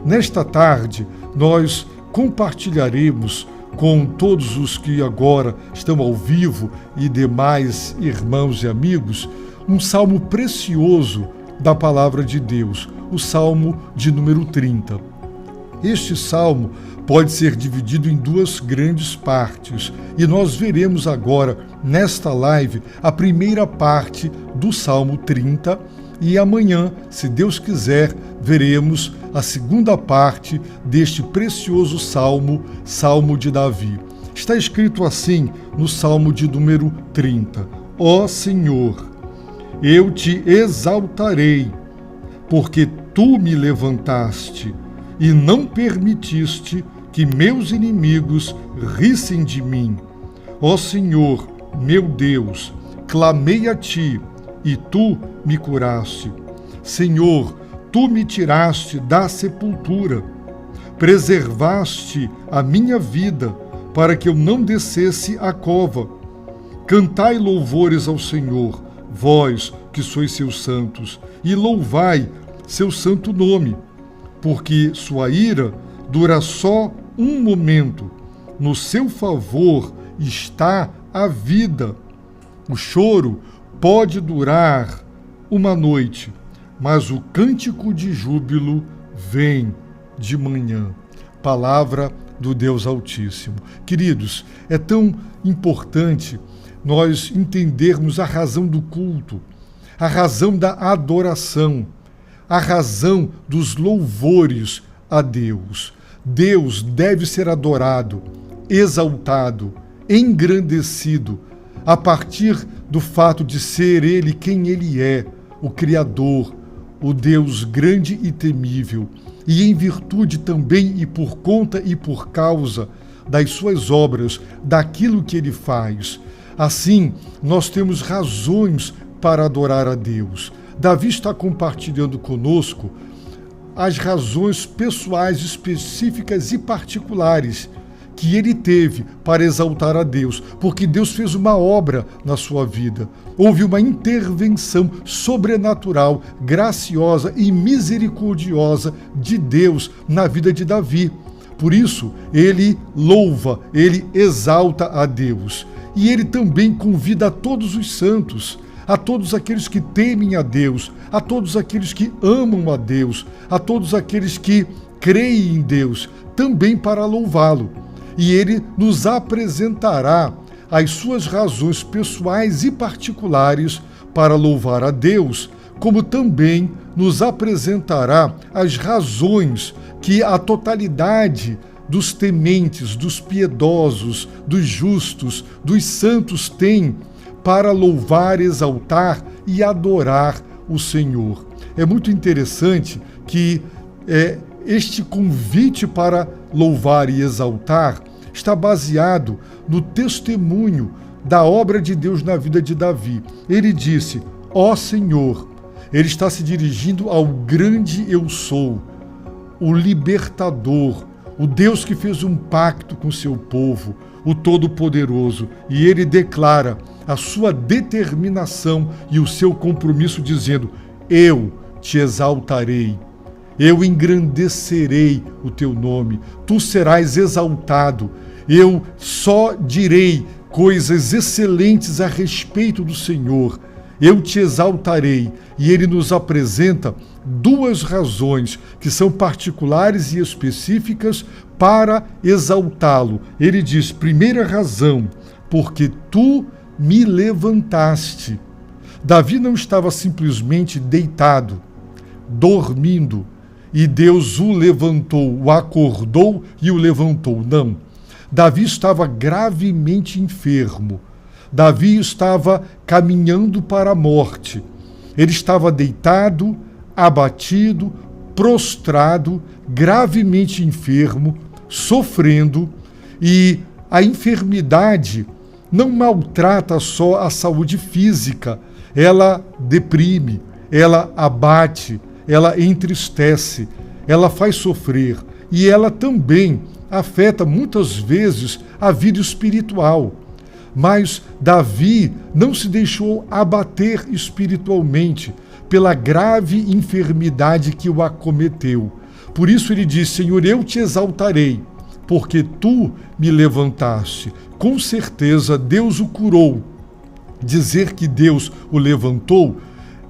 Nesta tarde, nós compartilharemos com todos os que agora estão ao vivo e demais irmãos e amigos, um salmo precioso da palavra de Deus, o salmo de número 30. Este salmo pode ser dividido em duas grandes partes e nós veremos agora, nesta live, a primeira parte do salmo 30 e amanhã, se Deus quiser, veremos a segunda parte deste precioso salmo, Salmo de Davi. Está escrito assim no salmo de número 30. Ó Senhor, eu te exaltarei, porque tu me levantaste e não permitiste que meus inimigos rissem de mim. Ó Senhor, meu Deus, clamei a ti e tu me curaste. Senhor, tu me tiraste da sepultura, preservaste a minha vida para que eu não descesse à cova. Cantai louvores ao Senhor, vós que sois seus santos, e louvai seu santo nome, porque sua ira dura só um momento. No seu favor está a vida. O choro pode durar uma noite, mas o cântico de júbilo vem de manhã. Palavra do Deus Altíssimo. Queridos, é tão importante nós entendermos a razão do culto, a razão da adoração, a razão dos louvores a Deus. Deus deve ser adorado, exaltado, engrandecido, a partir do fato de ser Ele quem Ele é, o Criador, o Deus grande e temível, e em virtude também e por conta e por causa das suas obras, daquilo que Ele faz. Assim, nós temos razões para adorar a Deus. Davi está compartilhando conosco as razões pessoais, específicas e particulares que ele teve para exaltar a Deus, porque Deus fez uma obra na sua vida. Houve uma intervenção sobrenatural, graciosa e misericordiosa de Deus na vida de Davi. Por isso, ele louva, ele exalta a Deus. E ele também convida a todos os santos, a todos aqueles que temem a Deus, a todos aqueles que amam a Deus, a todos aqueles que creem em Deus, também para louvá-lo. E ele nos apresentará as suas razões pessoais e particulares para louvar a Deus, como também nos apresentará as razões que a totalidade dos tementes, dos piedosos, dos justos, dos santos tem para louvar, exaltar e adorar o Senhor. É muito interessante que este convite para louvar e exaltar está baseado no testemunho da obra de Deus na vida de Davi. Ele disse, ó Senhor, ele está se dirigindo ao grande eu sou, o libertador, o Deus que fez um pacto com seu povo, o Todo-Poderoso, e ele declara a sua determinação e o seu compromisso dizendo, eu te exaltarei, eu engrandecerei o teu nome, tu serás exaltado, eu só direi coisas excelentes a respeito do Senhor, eu te exaltarei. E ele nos apresenta duas razões que são particulares e específicas para exaltá-lo. Ele diz, primeira razão, porque tu me levantaste. Davi não estava simplesmente deitado, dormindo, e Deus o levantou, o acordou e o levantou. Não. Davi estava gravemente enfermo. Davi estava caminhando para a morte. Ele estava deitado, abatido, prostrado, gravemente enfermo, sofrendo, e a enfermidade não maltrata só a saúde física, ela deprime, ela abate, ela entristece, ela faz sofrer e ela também afeta muitas vezes a vida espiritual. Mas Davi não se deixou abater espiritualmente pela grave enfermidade que o acometeu. Por isso ele diz: Senhor, eu te exaltarei, porque tu me levantaste. Com certeza Deus o curou. Dizer que Deus o levantou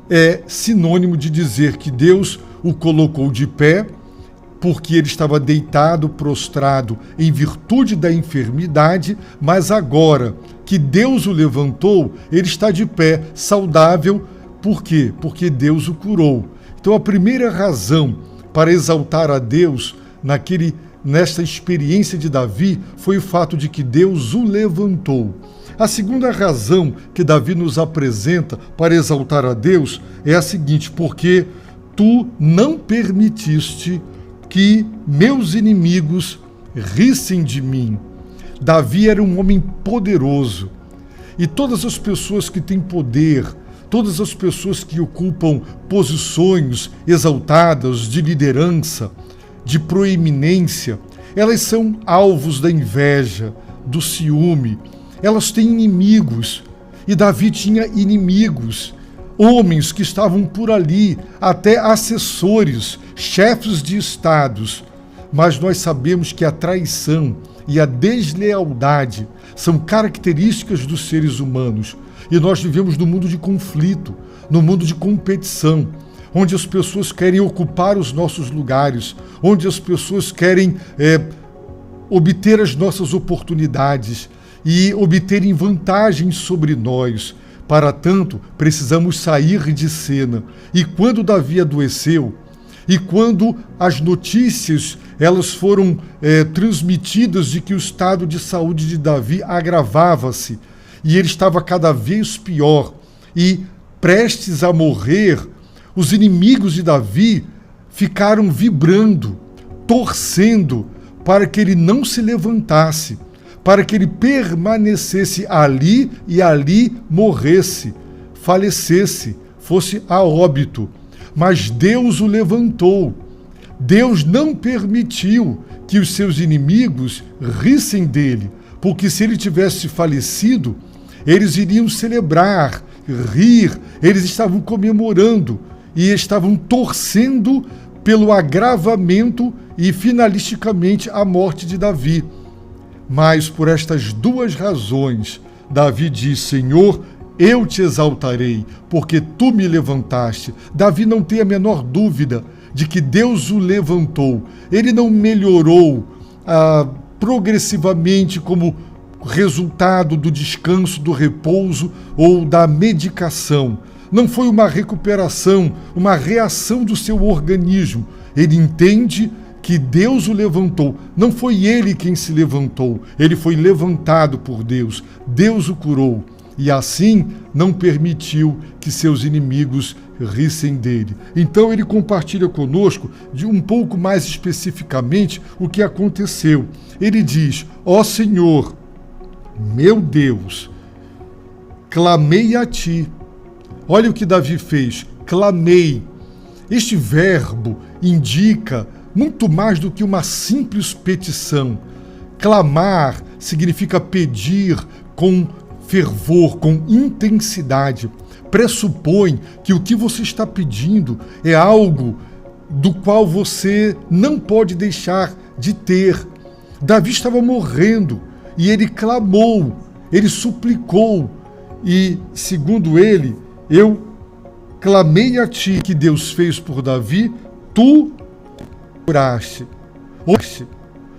é sinônimo de dizer que Deus o colocou de pé, porque ele estava deitado, prostrado, em virtude da enfermidade, mas agora que Deus o levantou, ele está de pé, saudável. Por quê? Porque Deus o curou. Então a primeira razão para exaltar a Deus nesta experiência de Davi foi o fato de que Deus o levantou. A segunda razão que Davi nos apresenta para exaltar a Deus é a seguinte: porque tu não permitiste que meus inimigos rissem de mim. Davi era um homem poderoso, e todas as pessoas que têm poder, todas as pessoas que ocupam posições exaltadas de liderança, de proeminência, elas são alvos da inveja, do ciúme. Elas têm inimigos, e Davi tinha inimigos, homens que estavam por ali, até assessores, chefes de estados. Mas nós sabemos que a traição e a deslealdade são características dos seres humanos. E nós vivemos num mundo de conflito, num mundo de competição, onde as pessoas querem ocupar os nossos lugares, onde as pessoas querem obter as nossas oportunidades e obterem vantagens sobre nós. Para tanto, precisamos sair de cena. E quando Davi adoeceu, e quando as notícias elas foram transmitidas de que o estado de saúde de Davi agravava-se, e ele estava cada vez pior e prestes a morrer, os inimigos de Davi ficaram vibrando, torcendo para que ele não se levantasse, para que ele permanecesse ali e ali morresse, falecesse, fosse a óbito. Mas Deus o levantou. Deus não permitiu que os seus inimigos rissem dele, porque se ele tivesse falecido, eles iriam celebrar, rir, eles estavam comemorando e estavam torcendo pelo agravamento e finalisticamente a morte de Davi. Mas por estas duas razões, Davi diz: Senhor, eu te exaltarei, porque tu me levantaste. Davi não tem a menor dúvida de que Deus o levantou. Ele não melhorou progressivamente como resultado do descanso, do repouso ou da medicação. Não foi uma recuperação, uma reação do seu organismo. Ele entende que Deus o levantou. Não foi ele quem se levantou, ele foi levantado por Deus. Deus o curou e assim não permitiu que seus inimigos rissem dele. Então ele compartilha conosco de um pouco mais especificamente o que aconteceu. Ele diz: ó Senhor, meu Deus, clamei a ti. Olha o que Davi fez: clamei. Este verbo indica muito mais do que uma simples petição. Clamar significa pedir com fervor, com intensidade. Pressupõe que o que você está pedindo é algo do qual você não pode deixar de ter. Davi estava morrendo e ele clamou, ele suplicou. E, segundo ele, eu clamei a ti. Que Deus fez por Davi, tu curaste.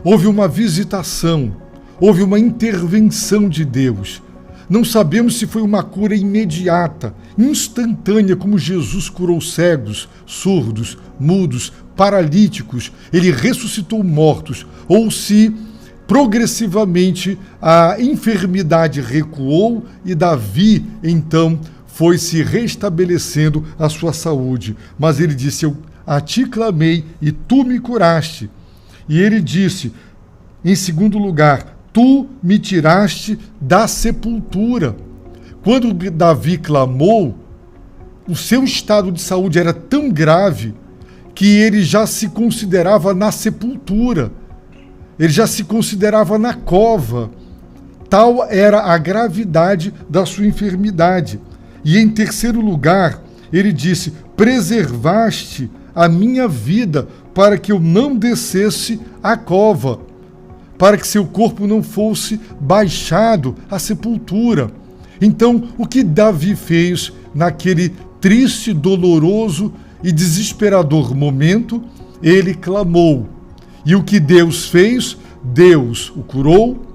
Houve uma visitação, houve uma intervenção de Deus. Não sabemos se foi uma cura imediata, instantânea, como Jesus curou cegos, surdos, mudos, paralíticos, ele ressuscitou mortos, ou se progressivamente a enfermidade recuou e Davi, então, foi se restabelecendo a sua saúde. Mas ele disse: eu a ti clamei e tu me curaste. E ele disse, em segundo lugar, tu me tiraste da sepultura. Quando Davi clamou, o seu estado de saúde era tão grave que ele já se considerava na sepultura, ele já se considerava na cova. Tal era a gravidade da sua enfermidade. E em terceiro lugar, ele disse: preservaste a minha vida para que eu não descesse à cova, para que seu corpo não fosse baixado à sepultura. Então, o que Davi fez naquele triste, doloroso e desesperador momento? Ele clamou. E o que Deus fez? Deus o curou,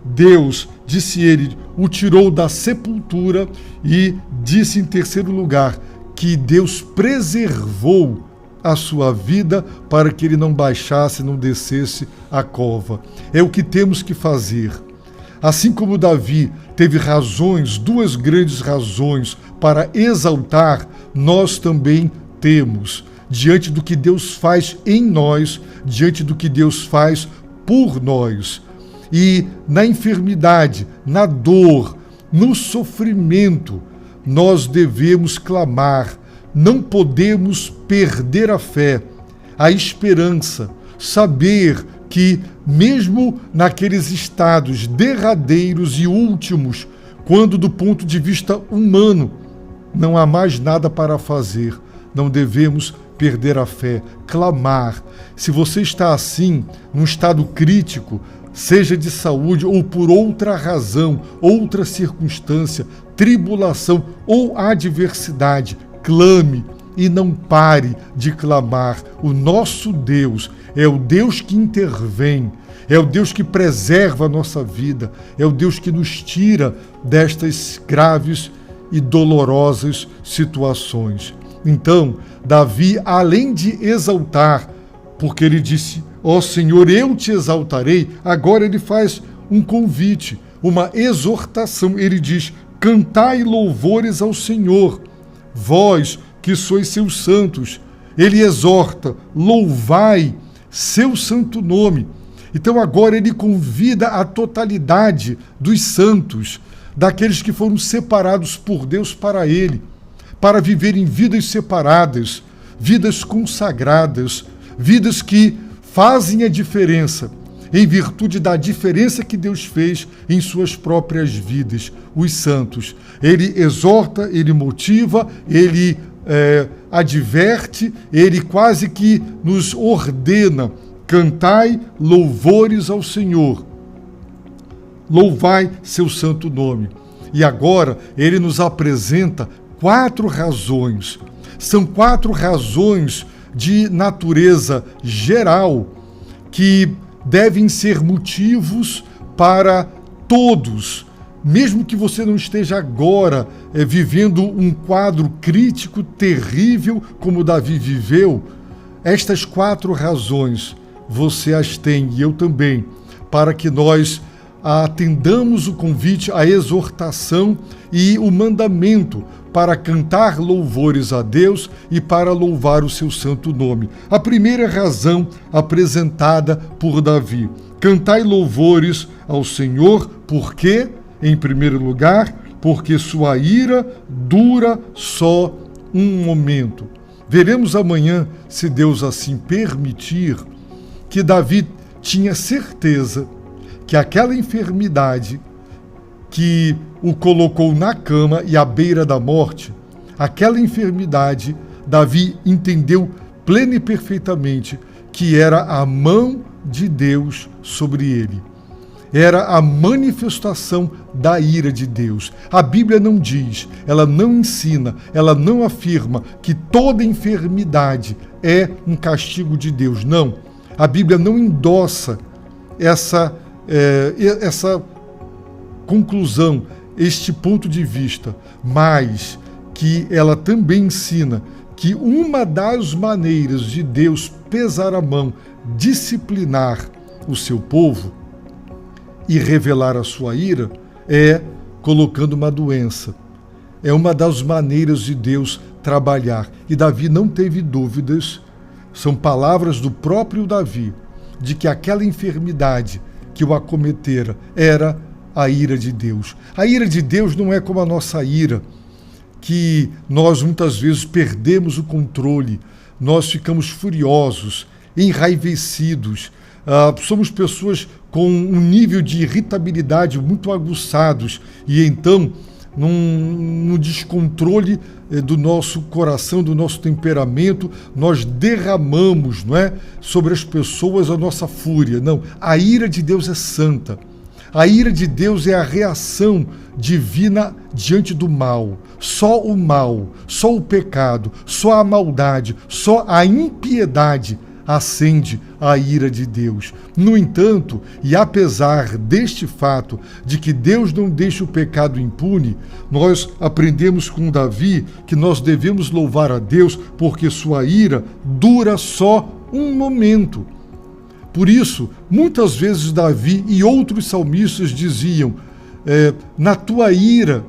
Deus, disse ele, o tirou da sepultura e disse em terceiro lugar que Deus preservou a sua vida para que ele não baixasse, não descesse à cova. É o que temos que fazer. Assim como Davi teve razões, duas grandes razões para exaltar, nós também temos, diante do que Deus faz em nós, diante do que Deus faz por nós. E na enfermidade, na dor, no sofrimento, nós devemos clamar. Não podemos perder a fé, a esperança, saber que mesmo naqueles estados derradeiros e últimos, quando do ponto de vista humano não há mais nada para fazer, não devemos perder a fé, clamar. Se você está assim, num estado crítico, seja de saúde ou por outra razão, outra circunstância, tribulação ou adversidade, clame e não pare de clamar. O nosso Deus é o Deus que intervém, é o Deus que preserva a nossa vida, é o Deus que nos tira destas graves e dolorosas situações. Então, Davi, além de exaltar, porque ele disse, ó Senhor, eu te exaltarei, agora ele faz um convite, uma exortação. Ele diz, cantai louvores ao Senhor, vós que sois seus santos. Ele exorta, louvai seu santo nome. Então agora ele convida a totalidade dos santos, daqueles que foram separados por Deus para ele, para viverem vidas separadas, vidas consagradas, vidas que fazem a diferença, em virtude da diferença que Deus fez em suas próprias vidas, os santos. Ele exorta, ele motiva, ele adverte, ele quase que nos ordena, cantai louvores ao Senhor, louvai seu santo nome. E agora ele nos apresenta 4 razões. São 4 razões de natureza geral que devem ser motivos para todos, mesmo que você não esteja agora vivendo um quadro crítico, terrível, como Davi viveu. Estas 4 razões você as tem e eu também, para que nós atendamos o convite, a exortação e o mandamento para cantar louvores a Deus e para louvar o seu santo nome. A primeira razão apresentada por Davi: cantai louvores ao Senhor, porque, em primeiro lugar, porque sua ira dura só um momento. Veremos amanhã, se Deus assim permitir, que Davi tinha certeza que aquela enfermidade que o colocou na cama e à beira da morte, aquela enfermidade, Davi entendeu plena e perfeitamente que era a mão de Deus sobre ele. Era a manifestação da ira de Deus. A Bíblia não diz, ela não ensina, ela não afirma que toda enfermidade é um castigo de Deus. Não. A Bíblia não endossa essa conclusão, este ponto de vista, mas que ela também ensina que uma das maneiras de Deus pesar a mão, disciplinar o seu povo e revelar a sua ira é colocando uma doença. É uma das maneiras de Deus trabalhar. E Davi não teve dúvidas, são palavras do próprio Davi, de que aquela enfermidade que o acometera era a ira de Deus. A ira de Deus não é como a nossa ira, que nós muitas vezes perdemos o controle, nós ficamos furiosos, enraivecidos, somos pessoas com um nível de irritabilidade muito aguçados e então no descontrole do nosso coração, do nosso temperamento, nós derramamos, não é, sobre as pessoas a nossa fúria. Não, a ira de Deus é santa. A ira de Deus é a reação divina diante do mal. Só o mal, só o pecado, só a maldade, só a impiedade acende a ira de Deus. No entanto, e apesar deste fato de que Deus não deixa o pecado impune, nós aprendemos com Davi que nós devemos louvar a Deus porque sua ira dura só um momento. Por isso, muitas vezes Davi e outros salmistas diziam: na tua ira,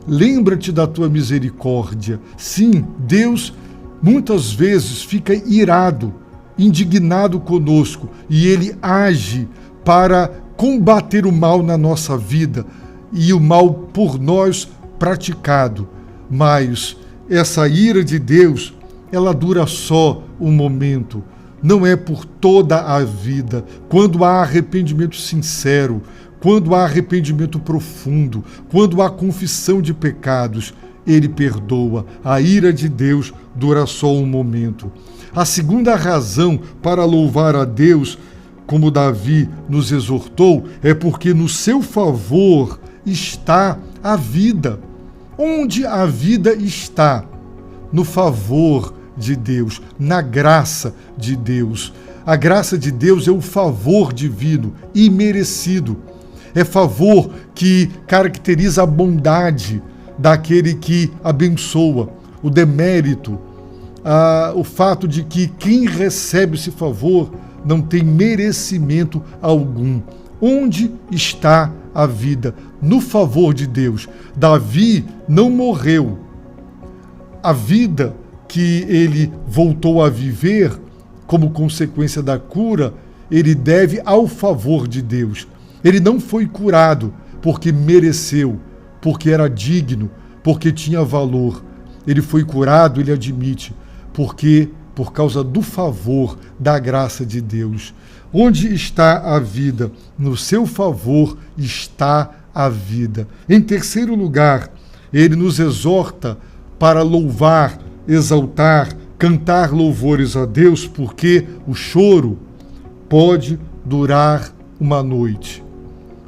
lembra-te da tua misericórdia. Sim, Deus muitas vezes fica irado, indignado conosco, e Ele age para combater o mal na nossa vida e o mal por nós praticado. Mas essa ira de Deus, ela dura só um momento. Não é por toda a vida. Quando há arrependimento sincero, quando há arrependimento profundo, quando há confissão de pecados, Ele perdoa. A ira de Deus dura só um momento. A segunda razão para louvar a Deus, como Davi nos exortou, é porque no seu favor está a vida. Onde a vida está? No favor de Deus, na graça de Deus. A graça de Deus é o favor divino, imerecido. É favor que caracteriza a bondade daquele que abençoa, o demérito, o fato de que quem recebe esse favor não tem merecimento algum. Onde está a vida? No favor de Deus. Davi não morreu. A vida que ele voltou a viver como consequência da cura, ele deve ao favor de Deus. Ele não foi curado porque mereceu, porque era digno, porque tinha valor. Ele foi curado, ele admite, porque por causa do favor, da graça de Deus. Onde está a vida? No seu favor está a vida. Em terceiro lugar, ele nos exorta para louvar, exaltar, cantar louvores a Deus, porque o choro pode durar uma noite.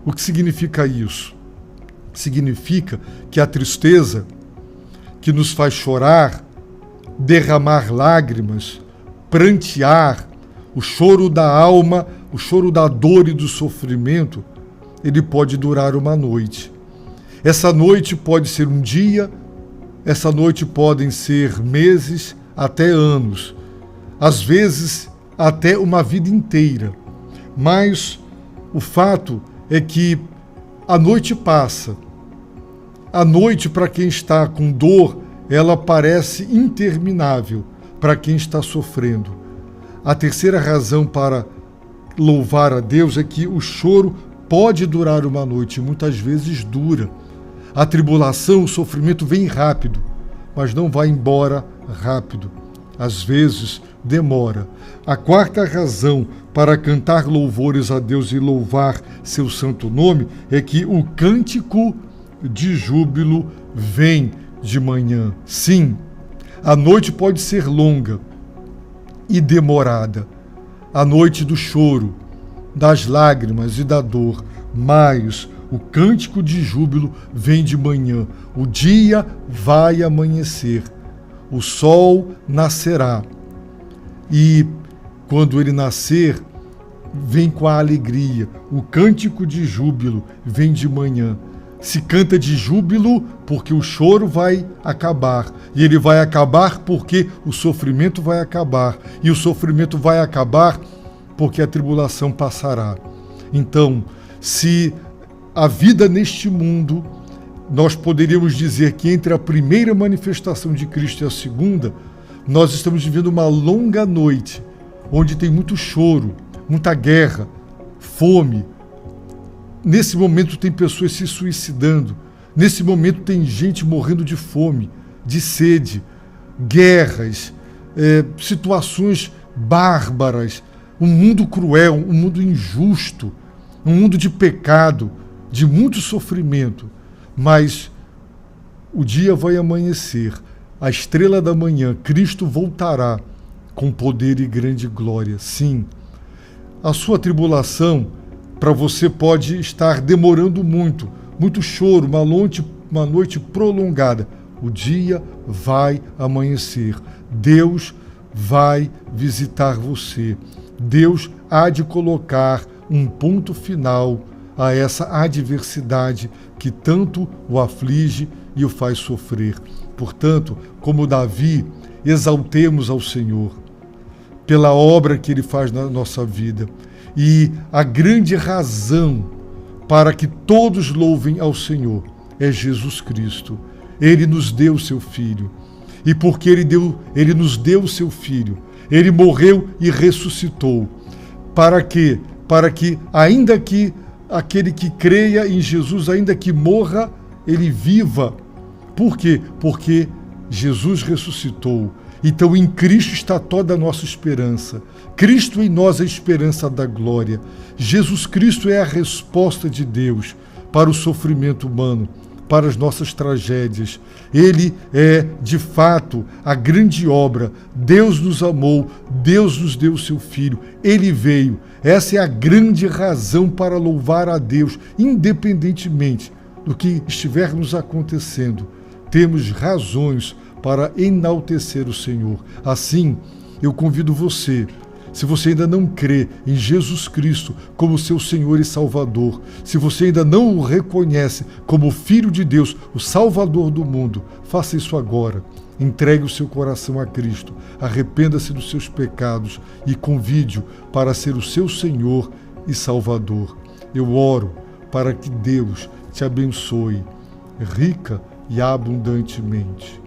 O que significa isso? Significa que a tristeza que nos faz chorar, derramar lágrimas, prantear, o choro da alma, o choro da dor e do sofrimento, ele pode durar uma noite. Essa noite pode ser um dia, essa noite podem ser meses, até anos, às vezes até uma vida inteira. Mas o fato é que a noite passa. A noite, para quem está com dor, ela parece interminável para quem está sofrendo. A terceira razão para louvar a Deus é que o choro pode durar uma noite, muitas vezes dura. A tribulação, o sofrimento vem rápido, mas não vai embora rápido. Às vezes demora. A quarta razão para cantar louvores a Deus e louvar seu santo nome é que o cântico de júbilo vem de manhã. Sim, a noite pode ser longa e demorada, a noite do choro, das lágrimas e da dor, mas o cântico de júbilo vem de manhã. O dia vai amanhecer, o sol nascerá, e quando ele nascer, vem com a alegria. O cântico de júbilo vem de manhã. Se canta de júbilo porque o choro vai acabar. E ele vai acabar porque o sofrimento vai acabar. E o sofrimento vai acabar porque a tribulação passará. Então, se a vida neste mundo, nós poderíamos dizer que entre a primeira manifestação de Cristo e a segunda, nós estamos vivendo uma longa noite, onde tem muito choro, muita guerra, fome. Nesse momento tem pessoas se suicidando. Nesse momento tem gente morrendo de fome, de sede, guerras, situações bárbaras, um mundo cruel, um mundo injusto, um mundo de pecado, de muito sofrimento. Mas o dia vai amanhecer, a estrela da manhã, Cristo voltará com poder e grande glória. Sim, a sua tribulação para você pode estar demorando muito, muito choro, uma noite prolongada. O dia vai amanhecer. Deus vai visitar você. Deus há de colocar um ponto final a essa adversidade que tanto o aflige e o faz sofrer. Portanto, como Davi, exaltemos ao Senhor pela obra que Ele faz na nossa vida. E a grande razão para que todos louvem ao Senhor é Jesus Cristo. Ele nos deu o seu Filho. E porque Ele nos deu o seu Filho, Ele morreu e ressuscitou. Para quê? Para que, ainda que aquele que creia em Jesus, ainda que morra, ele viva. Por quê? Porque Jesus ressuscitou. Então em Cristo está toda a nossa esperança. Cristo em nós é a esperança da glória. Jesus Cristo é a resposta de Deus para o sofrimento humano, para as nossas tragédias. Ele é, de fato, a grande obra. Deus nos amou, Deus nos deu o seu Filho, Ele veio. Essa é a grande razão para louvar a Deus, independentemente do que estiver nos acontecendo. Temos razões para enaltecer o Senhor. Assim, eu convido você, se você ainda não crê em Jesus Cristo como seu Senhor e Salvador, se você ainda não o reconhece como Filho de Deus, o Salvador do mundo, faça isso agora. Entregue o seu coração a Cristo, arrependa-se dos seus pecados e convide-o para ser o seu Senhor e Salvador. Eu oro para que Deus te abençoe rica e abundantemente.